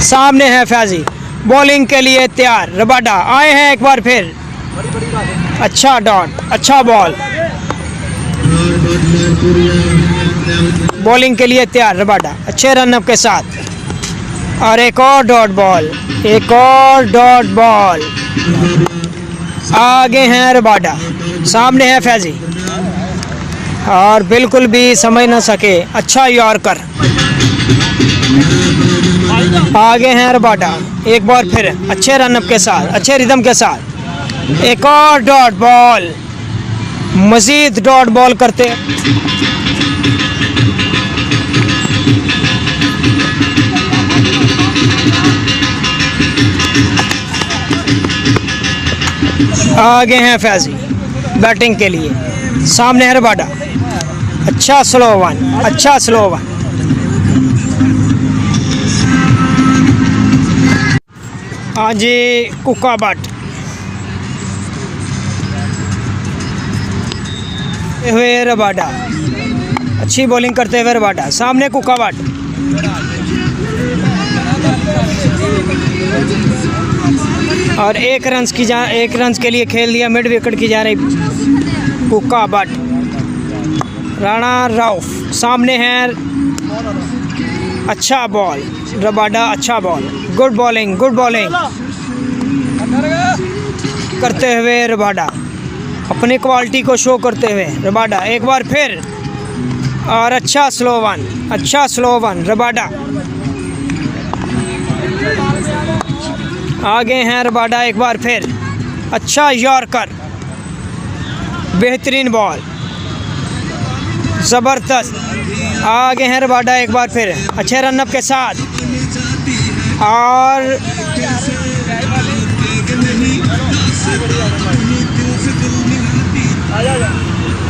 सामने है फैजी, बॉलिंग के लिए तैयार। रबाडा आए हैं एक बार फिर, अच्छा डॉट, अच्छा बॉल, बॉलिंग के लिए तैयार रबाडा अच्छे रनअप के साथ। और एक और डॉट बॉल, एक और डॉट बॉल। आगे हैं रबाडा, सामने है फैजी और बिल्कुल भी समझ ना सके, अच्छा यॉर्कर। आगे हैं रबाडा एक बार फिर अच्छे रनअप के साथ, अच्छे रिदम के साथ। एक और डॉट बॉल, मजीद डॉट बॉल करते। आगे हैं फैजी बैटिंग के लिए, सामने है रबाडा, अच्छा स्लो वन, अच्छा स्लो वन। आज कुका बट हुए रबाडा, अच्छी बॉलिंग करते हुए रबाडा, सामने कुका बट। और एक रन के लिए खेल दिया, मिड विकेट की जा रही कुका बट। राणा राउफ सामने है, अच्छा बॉल रबाडा, अच्छा ball, good bowling, good bowling करते हुए रबाडा, अपनी क्वालिटी को शो करते हुए रबाडा एक बार फिर। और अच्छा स्लो वन, अच्छा स्लो वन रबाडा। आगे हैं रबाडा एक बार फिर, अच्छा यॉर्कर, बेहतरीन बॉल, ज़बरदस्त। आगे हैं रबाडा एक बार फिर अच्छे रनअप के साथ। और